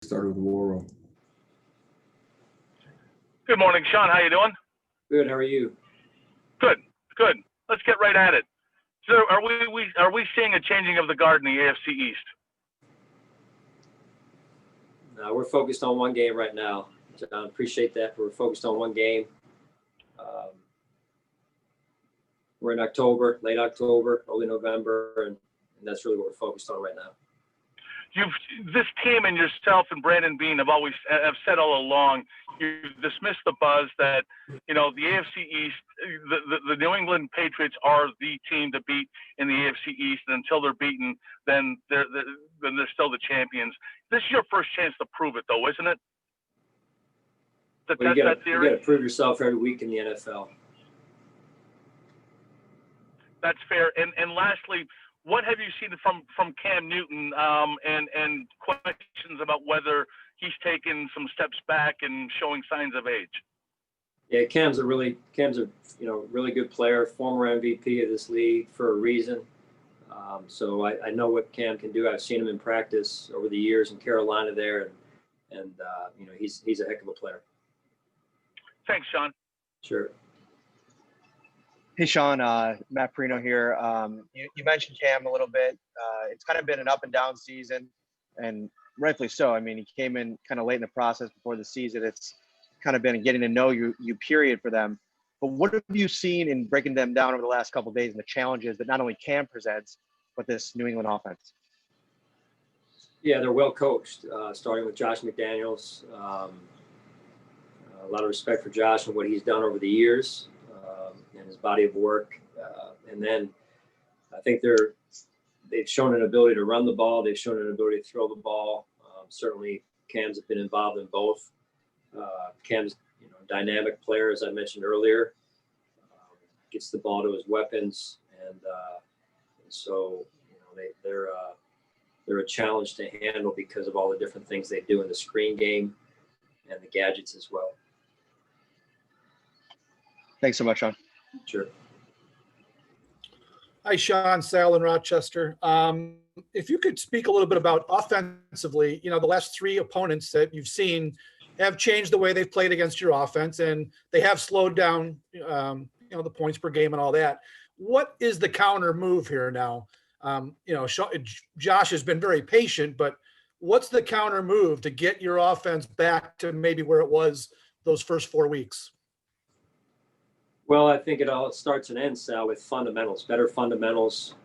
started with War Room. Good morning, Sean. How you doing? Good. How are you? Good. Let's get right at it. So, are we seeing a changing of the guard in the AFC East? We're focused on one game right now. John, appreciate that. We're focused on one game. We're in October, late October, early November, and that's really what we're focused on right now. This team and yourself and Brandon Beane have said all along, you dismissed the buzz that, the AFC East, the New England Patriots are the team to beat in the AFC East, and until they're beaten, then they're still the champions. This is your first chance to prove it, though, isn't it? You got to prove yourself every week in the NFL. That's fair. And lastly, what have you seen from Cam Newton and questions about whether he's taken some steps back and showing signs of age? Yeah, Cam's a really good player, former MVP of this league for a reason. So I know what Cam can do. I've seen him in practice over the years in Carolina there, and he's a heck of a player. Thanks, Sean. Sure. Hey, Sean, Matt Perino here. You mentioned Cam a little bit. It's kind of been an up and down season, and rightfully so. I mean, he came in kind of late in the process before the season. It's kind of been a getting to know you period for them. But what have you seen in breaking them down over the last couple of days and the challenges that not only Cam presents, but this New England offense? Yeah, they're well coached, starting with Josh McDaniels. A lot of respect for Josh and what he's done over the years. And his body of work, and then I think they've shown an ability to run the ball. They've shown an ability to throw the ball. Certainly, Cam's been involved in both. Cam's a dynamic player, as I mentioned earlier. Gets the ball to his weapons, and so they're a challenge to handle because of all the different things they do in the screen game and the gadgets as well. Thanks so much, Sean. Sure. Hi, Sean, Sal in Rochester. If you could speak a little bit about offensively, the last three opponents that you've seen have changed the way they've played against your offense, and they have slowed down, the points per game and all that. What is the counter move here now? Josh has been very patient, but what's the counter move to get your offense back to maybe where it was those first 4 weeks? Well, I think it all starts and ends, Sal, with fundamentals, better fundamentals,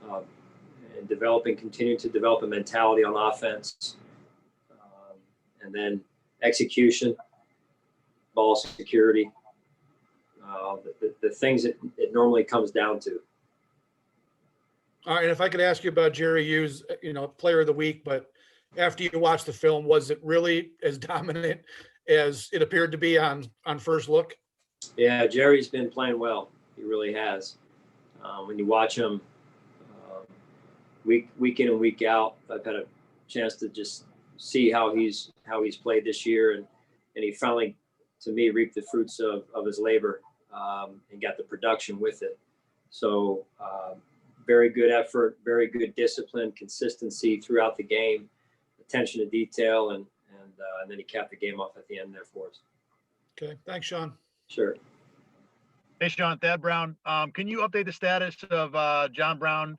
and continuing to develop a mentality on offense, and then execution, ball security, the things that it normally comes down to. All right, and if I could ask you about Jerry Hughes, player of the week, but after you watched the film, was it really as dominant as it appeared to be on first look? Yeah, Jerry's been playing well. He really has. When you watch him week in and week out, I've had a chance to just see how he's played this year, and he finally, to me, reaped the fruits of his labor and got the production with it. So very good effort, very good discipline, consistency throughout the game, attention to detail, and then he capped the game off at the end there for us. Okay, thanks, Sean. Sure. Hey, Sean, Thad Brown. Can you update the status of John Brown,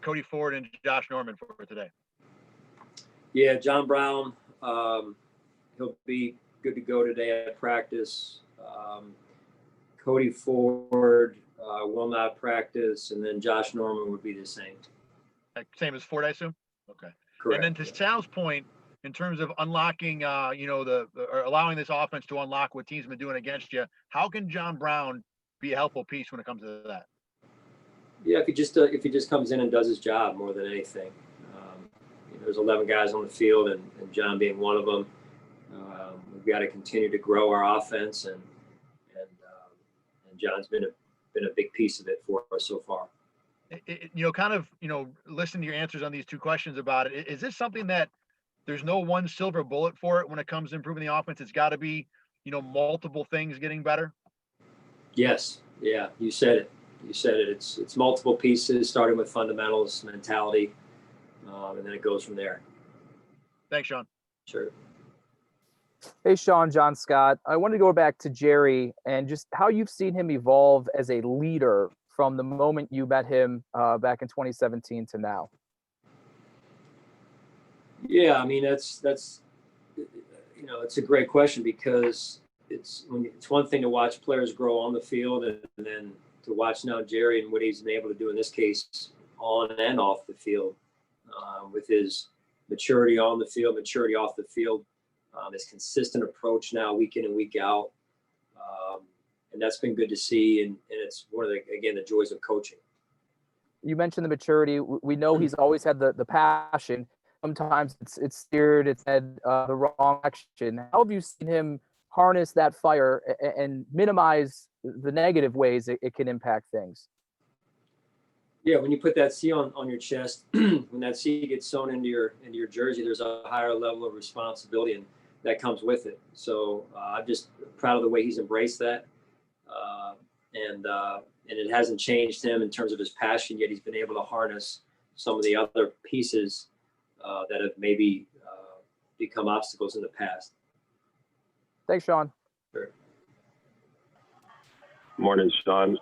Cody Ford, and Josh Norman for today? Yeah, John Brown, he'll be good to go today at practice. Cody Ford will not practice, and then Josh Norman would be the same. Same as Ford, I assume? Okay. Correct. And then to Sal's point, in terms of unlocking, or allowing this offense to unlock what teams have been doing against you, how can John Brown be a helpful piece when it comes to that? Yeah, if he just comes in and does his job more than anything. There's 11 guys on the field, and John being one of them. We've got to continue to grow our offense, and John's been a big piece of it for us so far. Listening to your answers on these two questions about it, is this something that there's no one silver bullet for it when it comes to improving the offense? It's got to be, multiple things getting better. Yes. Yeah. You said it. It's multiple pieces, starting with fundamentals, mentality, and then it goes from there. Thanks, Sean. Sure. Hey, Sean, John Scott. I wanted to go back to Jerry and just how you've seen him evolve as a leader from the moment you met him back in 2017 to now. Yeah, I mean that's it's a great question, because it's one thing to watch players grow on the field, and then to watch now Jerry and what he's been able to do in this case on and off the field, with his maturity on the field, maturity off the field, his consistent approach now week in and week out, and that's been good to see, and it's one of the joys of coaching. You mentioned the maturity. We know he's always had the passion. Sometimes it's steered, it's had the wrong action. How have you seen him harness that fire and minimize the negative ways it can impact things? Yeah, when you put that C on your chest, when that C gets sewn into your jersey, there's a higher level of responsibility, and that comes with it. So I'm just proud of the way he's embraced that, and it hasn't changed him in terms of his passion. Yet he's been able to harness some of the other pieces that have maybe become obstacles in the past. Thanks, Sean. Sure. Morning, Sean.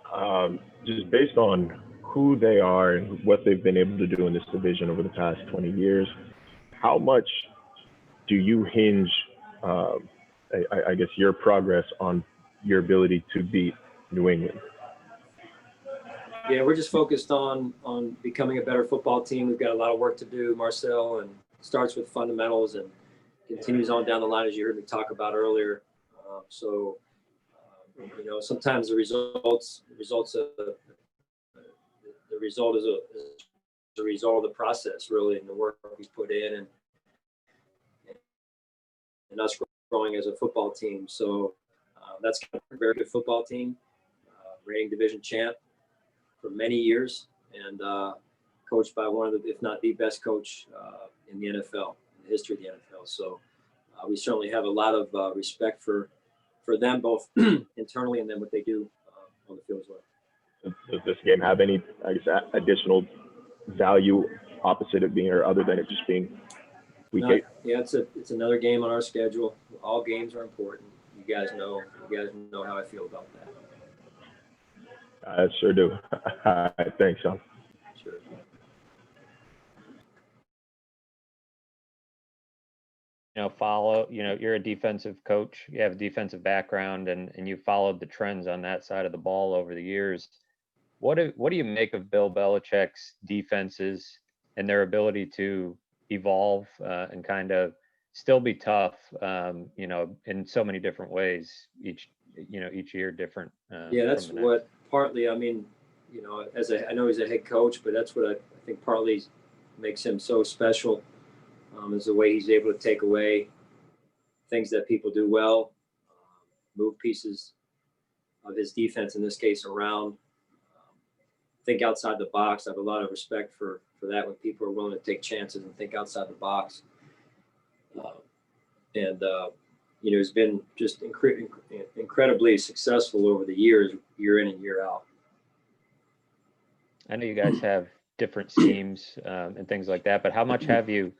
Just based on who they are and what they've been able to do in this division over the past 20 years, how much do you hinge, I guess, your progress on your ability to beat New England? Yeah, we're just focused on becoming a better football team. We've got a lot of work to do, Marcel, and starts with fundamentals and continues on down the line, as you heard me talk about earlier. Sometimes the result is a result of the process, really, and the work we put in, and us growing as a football team. So that's kind of a very good football team, reigning division champ for many years, and coached by one of the, if not the best coach in the NFL, in the history of the NFL. So we certainly have a lot of respect for them, both internally and then what they do on the field as well. Does this game have any, I guess, additional value opposite of being, or other than it just being week 8? Yeah, it's another game on our schedule. All games are important. You guys know how I feel about that. I sure do. Thanks, Sean. Sure. You're a defensive coach, you have a defensive background, and you followed the trends on that side of the ball over the years. What do you make of Bill Belichick's defenses and their ability to evolve and kind of still be tough, in so many different ways, each year different? Yeah, that's what partly, I know he's a head coach, but that's what I think partly makes him so special, is the way he's able to take away things that people do well, move pieces of his defense, in this case, around, think outside the box. I have a lot of respect for that, when people are willing to take chances and think outside the box. He's been just incredibly successful over the years, year in and year out. I know you guys have different schemes and things like that, but how much have you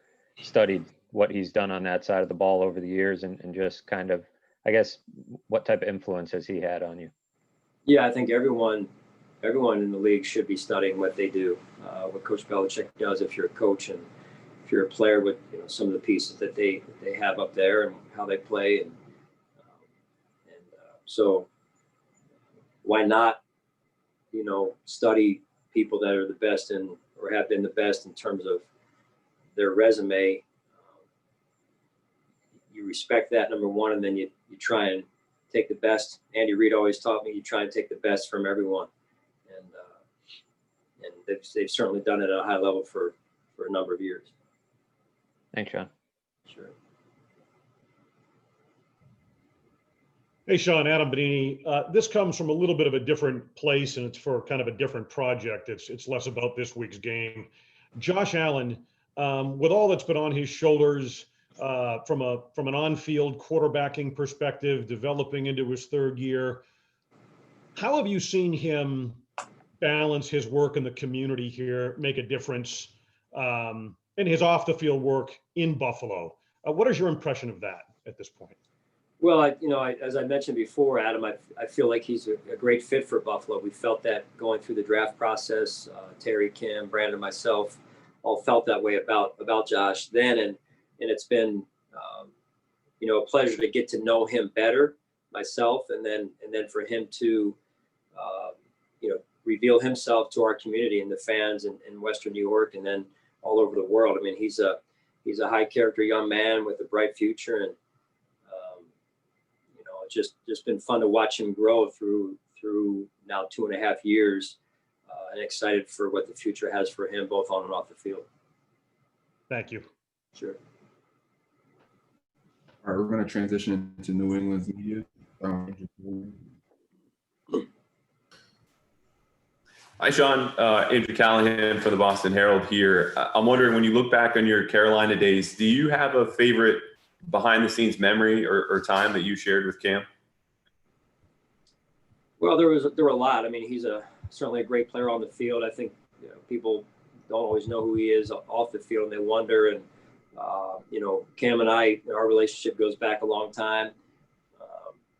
studied what he's done on that side of the ball over the years, and just kind of, I guess, what type of influence has he had on you? Yeah, I think everyone in the league should be studying what they do, what Coach Belichick does. If you're a coach and if you're a player, with some of the pieces that they have up there and how they play, and so why not study people that are the best or have been the best in terms of their resume. You respect that, number one, and then you try and take the best. Andy Reid always taught me, you try and take the best from everyone, and they've certainly done it at a high level for a number of years. Thanks, Sean. Sure. Hey, Sean, Adam Benini. This comes from a little bit of a different place, and it's for kind of a different project. It's less about this week's game. Josh Allen, with all that's been on his shoulders, from an on-field quarterbacking perspective, developing into his third year, how have you seen him balance his work in the community here, make a difference in his off-the-field work in Buffalo? What is your impression of that at this point? Well, as I mentioned before, Adam, I feel like he's a great fit for Buffalo. We felt that going through the draft process. Terry, Kim, Brandon, myself, all felt that way about Josh then, and it's been a pleasure to get to know him better myself, and then for him to reveal himself to our community and the fans in Western New York and then all over the world. I mean, he's a high character young man with a bright future, and it's just been fun to watch him grow through now 2.5 years, and excited for what the future has for him both on and off the field. Thank you. Sure. All right, we're going to transition into New England's media. Hi, Sean. Andrew Callahan for the Boston Herald here. I'm wondering, when you look back on your Carolina days, do you have a favorite behind-the-scenes memory or time that you shared with Cam? Well, there were a lot. I mean, he's certainly a great player on the field. I think people don't always know who he is off the field, and they wonder. And Cam and I, our relationship goes back a long time,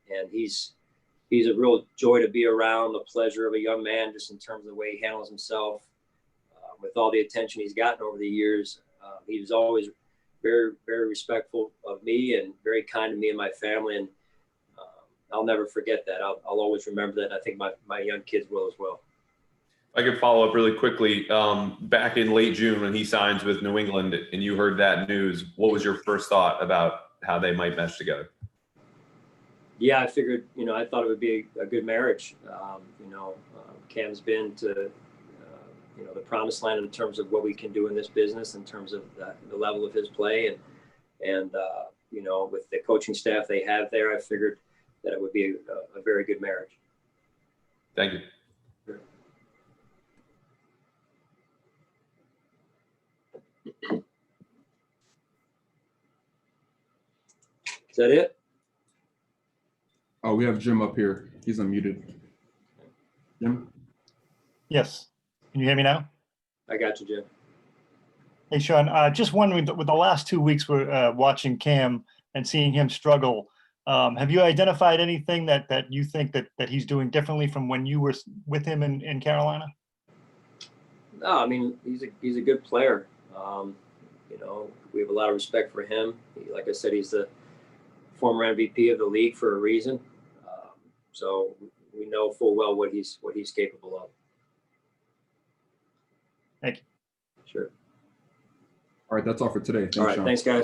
and he's a real joy to be around. The pleasure of a young man, just in terms of the way he handles himself, with all the attention he's gotten over the years. He was always very, very respectful of me and very kind to me and my family, and I'll never forget that. I'll always remember that. And I think my young kids will as well. I could follow up really quickly. Back in late June when he signs with New England and you heard that news, what was your first thought about how they might mesh together? Yeah, I figured, I thought it would be a good marriage. Cam's been to, the promised land in terms of what we can do in this business, in terms of the level of his play. And with the coaching staff they have there, I figured that it would be a very good marriage. Thank you. Sure. Is that it? Oh, we have Jim up here. He's unmuted. Jim? Yes. Can you hear me now? I got you, Jim. Hey, Sean, just wondering, with the last 2 weeks we're watching Cam and seeing him struggle, have you identified anything that you think that he's doing differently from when you were with him in Carolina? No, I mean, he's a good player. We have a lot of respect for him. Like I said, he's the former MVP of the league for a reason. So we know full well what he's capable of. Thank you. Sure. All right, that's all for today. All right, thanks, guys.